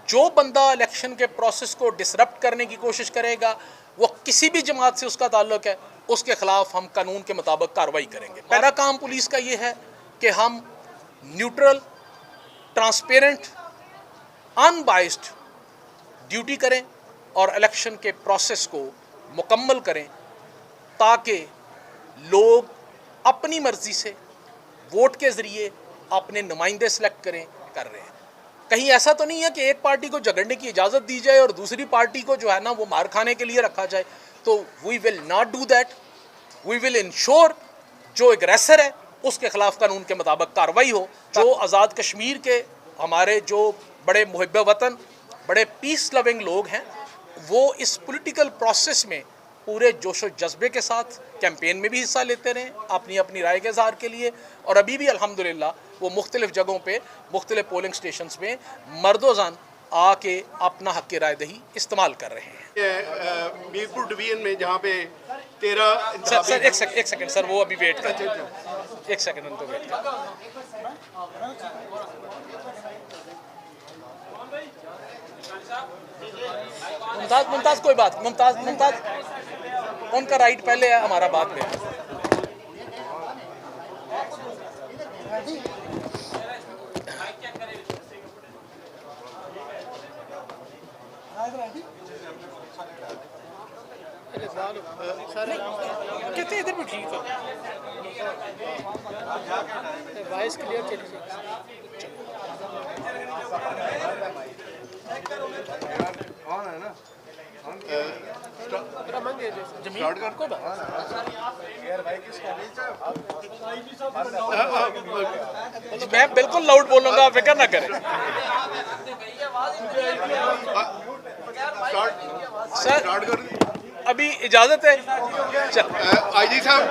जो बंदा इलेक्शन के प्रोसेस को डिसरप्ट करने की कोशिश करेगा, वो किसी भी जमात से उसका ताल्लुक है, उसके खिलाफ हम कानून के मुताबिक कार्रवाई करेंगे। पहला काम पुलिस का ये है कि हम न्यूट्रल, ट्रांसपेरेंट, अनबाइस्ड ड्यूटी करें और इलेक्शन के प्रोसेस को मुकम्मल करें, ताकि लोग अपनी मर्जी से वोट के ज़रिए अपने नुमाइंदे सेलेक्ट कर रहे हैं। कहीं ऐसा तो नहीं है कि एक पार्टी को झगड़ने की इजाज़त दी जाए और दूसरी पार्टी को जो है ना वो मार खाने के लिए रखा जाए। तो we will not do that. We will ensure जो एग्रेसर है उसके खिलाफ कानून के मुताबिक कार्रवाई हो। जो आज़ाद कश्मीर के हमारे जो बड़े मुहिब वतन, बड़े पीस लविंग लोग हैं, वो इस पॉलिटिकल प्रोसेस में पूरे जोश व जज्बे के साथ कैंपेन में भी हिस्सा लेते रहें अपनी अपनी राय के इज़हार के लिए। और अभी भी अल्हम्दुलिल्लाह वो मुख्तलिफ़ जगहों पे, मुख्तलिफ़ पोलिंग स्टेशंस में मर्दोज़ान आके अपना हक़ राय दही इस्तेमाल कर रहे हैं। मीरपुर डिवीजन में जहाँ पे 13 सर एक सेकंड सर, वो अभी वेट कर, एक सेकंड उनको वेट कर। मुमताज़ कोई बात, मुमताज़ उनका राइट पहले है, हमारा बाद में। कहते हैं इधर भी ठीक है, वॉइस क्लियर चली मैं बिल्कुल लाउड बोलूंगा, आप फिक्र ना करें। सर अभी इजाजत है। आईजी साहब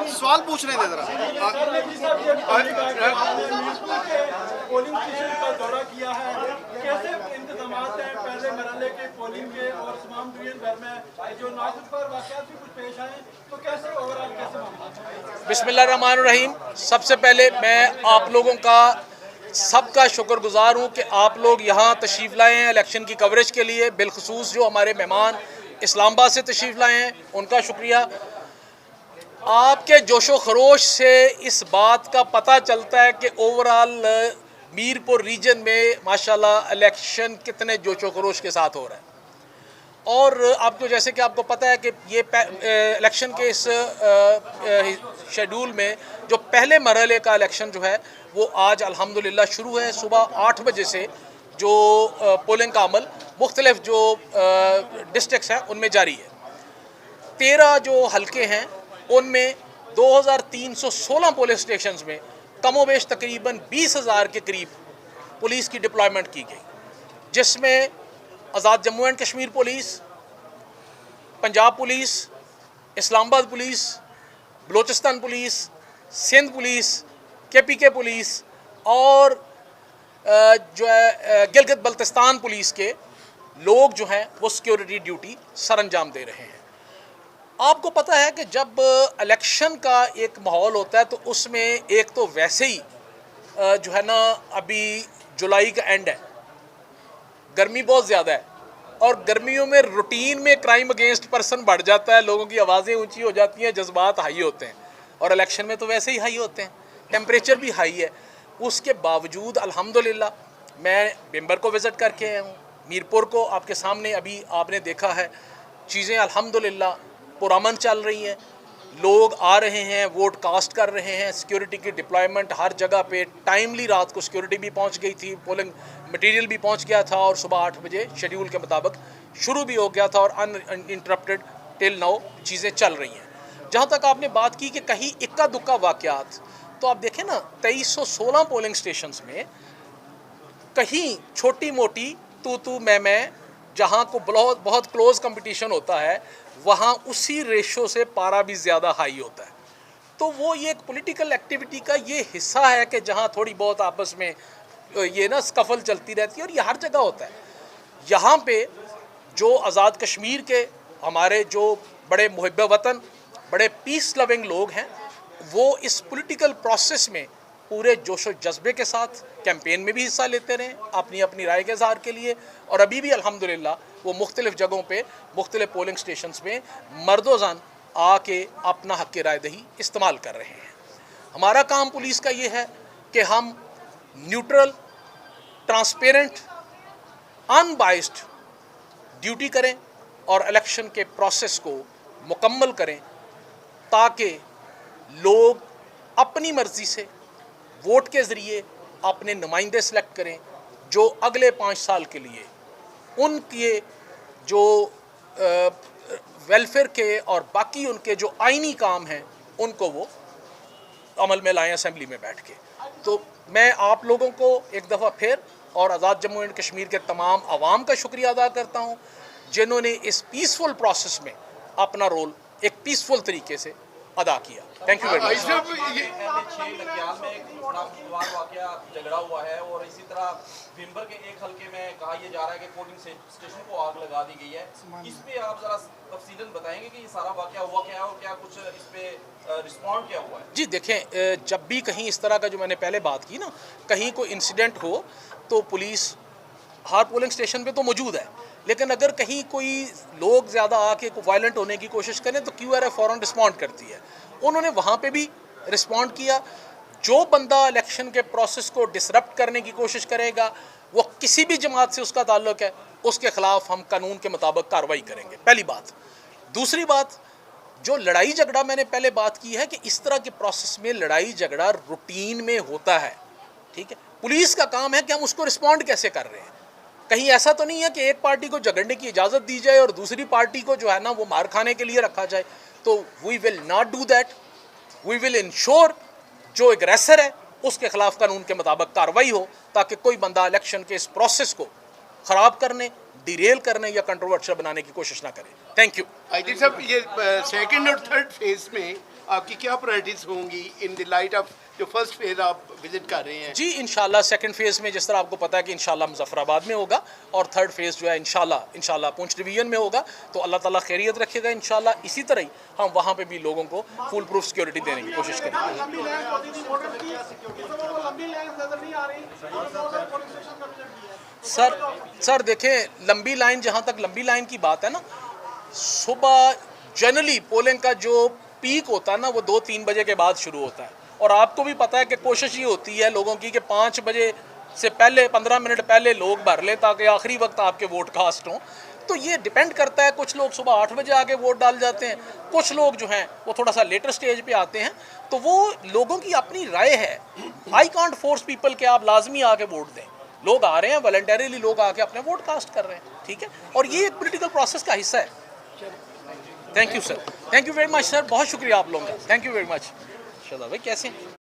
सवाल पूछ रहे थे जरा। पोलिंग स्टेशन का दौरा किया है, कैसे इंतजामात हैं पहले मरहले के पोलिंग के और तमाम डिवीजन भर में जो नागुजबार वाक़यात भी कुछ पेश आए, तो कैसे ओवरऑल कैसे मामला? बिस्मिल्लाहिर्रहमानिर्रहीम। सबसे पहले मैं आप लोगों का सबका शुक्रगुजार हूँ कि आप लोग यहाँ तशरीफ़ लाए हैं इलेक्शन की कवरेज के लिए। बिलखसूस जो हमारे मेहमान इस्लामाबाद से तशरीफ़ लाए हैं उनका शुक्रिया। आपके जोशो खरोश से इस बात का पता चलता है कि ओवरऑल मीरपुर रीजन में माशाल्लाह इलेक्शन कितने जोशो खरोश के साथ हो रहा है। और आपको जैसे कि आपको पता है कि ये इलेक्शन के इस शेड्यूल में जो पहले मरहले का इलेक्शन जो है वो आज अल्हम्दुलिल्लाह शुरू है। सुबह 8 बजे से जो पोलिंग का अमल मुख्तलिफ जो डिस्ट्रिक्ट्स हैं उनमें जारी है। 13 जो हलके हैं उनमें 2316 पोलिंग स्टेशंस में कमोबेश तकरीबन 20,000 के करीब पुलिस की डिप्लॉयमेंट की गई, जिसमें Azad Jammu and Kashmir police, Punjab police, Islamabad police, Balochistan police, Sindh police, KPK police और जो है गिलगित बल्तिस्तान पुलिस के लोग जो हैं वो सिक्योरिटी ड्यूटी सरअंजाम दे रहे हैं। आपको पता है कि जब इलेक्शन का एक माहौल होता है तो उसमें एक तो वैसे ही जो है ना अभी जुलाई का एंड है, गर्मी बहुत ज़्यादा है और गर्मियों में रूटीन में क्राइम अगेंस्ट पर्सन बढ़ जाता है, लोगों की आवाज़ें ऊंची हो जाती हैं, जज्बात हाई होते हैं और इलेक्शन में तो वैसे ही हाई होते हैं, टेम्परेचर भी हाई है। उसके बावजूद अल्हम्दुलिल्लाह मैं बिम्बर को विज़िट करके आया हूँ, मीरपुर को आपके सामने अभी आपने देखा है, चीज़ें अल्हम्दुलिल्लाह पुरअमन चल रही हैं, लोग आ रहे हैं, वोट कास्ट कर रहे हैं, सिक्योरिटी की डिप्लॉयमेंट हर जगह पे टाइमली, रात को सिक्योरिटी भी पहुंच गई थी, पोलिंग मटेरियल भी पहुंच गया था और सुबह 8 बजे शेड्यूल के मुताबिक शुरू भी हो गया था और अनइंटरप्टेड टिल नाउ चीज़ें चल रही हैं। जहाँ तक आपने बात की कि कहीं इक्का दुक्का वाक़यात, तो आप देखें ना 2316 पोलिंग स्टेशंस में कहीं छोटी मोटी तू मैं जहाँ को बहुत क्लोज कंपटीशन होता है वहाँ उसी रेशो से पारा भी ज़्यादा हाई होता है। तो वो ये एक पॉलिटिकल एक्टिविटी का ये हिस्सा है कि जहाँ थोड़ी बहुत आपस में ये ना स्कफल चलती रहती है और ये हर जगह होता है। यहाँ पे जो आज़ाद कश्मीर के हमारे जो बड़े मुहिब वतन, बड़े पीस लविंग लोग हैं, वो इस पॉलिटिकल प्रोसेस में पूरे जोशो जज्बे के साथ कैंपेन में भी हिस्सा लेते रहें अपनी अपनी राय के इज़हार के लिए। और अभी भी अल्हम्दुलिल्लाह वो मुख्तलिफ़ जगहों पे मुख्तलिफ़ पोलिंग स्टेशंस में मर्दोज़ान आके अपना हक़ राय दही इस्तेमाल कर रहे हैं। हमारा काम पुलिस का ये है कि हम न्यूट्रल, ट्रांसपेरेंट, अनबाइस्ड ड्यूटी करें और इलेक्शन के प्रोसेस को मुकम्मल करें ताकि लोग अपनी मर्ज़ी से वोट के ज़रिए अपने नुमाइंदे सेलेक्ट करें जो अगले 5 साल के लिए उनके जो वेलफेयर के और बाकी उनके जो आइनी काम हैं उनको वो अमल में लाएं असेंबली में बैठ के। तो मैं आप लोगों को एक दफ़ा फिर और आज़ाद जम्मू एंड कश्मीर के तमाम आवाम का शुक्रिया अदा करता हूँ जिन्होंने इस पीसफुल प्रोसेस में अपना रोल एक पीसफुल तरीके से अदा किया। Thank you very I much. साहब ये लखियाल में एक बड़ा खुशगवार वाकया झगड़ा हुआ है और इसी तरह विंबर के एक हलके में कहा यह जा रहा है कि पोलिंग स्टेशन को आग लगा दी गई है। इस पे आप जरा तफसीलन बताएंगे कि ये सारा वाकया हुआ क्या है और क्या कुछ इस पे रिस्पॉन्ड क्या हुआ है? जी देखें, जब भी कहीं इस तरह का जो मैंने पहले बात की ना, कहीं कोई इंसिडेंट हो तो पुलिस हर पोलिंग स्टेशन पे तो मौजूद है, लेकिन अगर कहीं कोई लोग ज़्यादा आके को वायलेंट होने की कोशिश करें तो QRA फ़ौरन रिस्पॉन्ड करती है। उन्होंने वहाँ पे भी रिस्पॉन्ड किया। जो बंदा इलेक्शन के प्रोसेस को डिसरप्ट करने की कोशिश करेगा, वो किसी भी जमात से उसका ताल्लुक़ है, उसके ख़िलाफ़ हम कानून के मुताबिक कार्रवाई करेंगे, पहली बात। दूसरी बात, जो लड़ाई झगड़ा मैंने पहले बात की है कि इस तरह के प्रोसेस में लड़ाई झगड़ा रूटीन में होता है, ठीक है। पुलिस का काम है कि हम उसको रिस्पॉन्ड कैसे कर रहे हैं। कहीं ऐसा तो नहीं है कि एक पार्टी को झगड़ने की इजाज़त दी जाए और दूसरी पार्टी को जो है ना वो मार खाने के लिए रखा जाए। तो we will not do that. We will ensure जो एग्रेसर है उसके खिलाफ कानून के मुताबिक कार्रवाई हो ताकि कोई बंदा इलेक्शन के इस प्रोसेस को ख़राब करने, डिरेल करने या कंट्रोवर्शियल बनाने की कोशिश ना करे। Thank you. आईजी साहब ये सेकंड और थर्ड फेज में आपकी क्या प्रायोरिटीज होंगी इन द लाइट ऑफ जो फर्स्ट फेज आप विजिट कर रहे हैं? जी इंशाल्लाह सेकंड फेज़ में जिस तरह आपको पता है कि इंशाल्लाह मुजफ्फराबाद में होगा और थर्ड फेज़ जो है इंशाल्लाह पुंछ डिवीजन में होगा। तो अल्लाह ताला खैरियत रखेगा इंशाल्लाह। इसी तरह ही हम वहाँ पे भी लोगों को फुल प्रूफ सिक्योरिटी देने की कोशिश करेंगे। लंबी लाइन होती थी वोटर की, इस समय वो लंबी लाइन नजर नहीं आ रही और पोलिंग स्टेशन का विजिट किया है। सर देखें, लंबी लाइन, जहाँ तक लंबी लाइन की बात है ना, सुबह जनरली पोलिंग का जो पीक होता है ना वो 2-3 बजे के बाद शुरू होता है। और आपको भी पता है कि कोशिश ये होती है लोगों की कि 5 बजे से पहले 15 मिनट पहले लोग भर लें ताकि आखिरी वक्त आपके वोट कास्ट हों। तो ये डिपेंड करता है, कुछ लोग सुबह 8 बजे आके वोट डाल जाते हैं, कुछ लोग जो हैं वो थोड़ा सा लेटर स्टेज पे आते हैं। तो वो लोगों की अपनी राय है। आई कांट फोर्स पीपल कि आप लाजमी आके वोट दें। लोग आ रहे हैं, वॉलंटरीली लोग आके अपने वोट कास्ट कर रहे हैं, ठीक है। और ये एक पॉलिटिकल प्रोसेस का हिस्सा है। Thank you sir, thank you very much sir, बहुत शुक्रिया आप लोगों का, थैंक यू वेरी मच। शादा भाई कैसे हैं?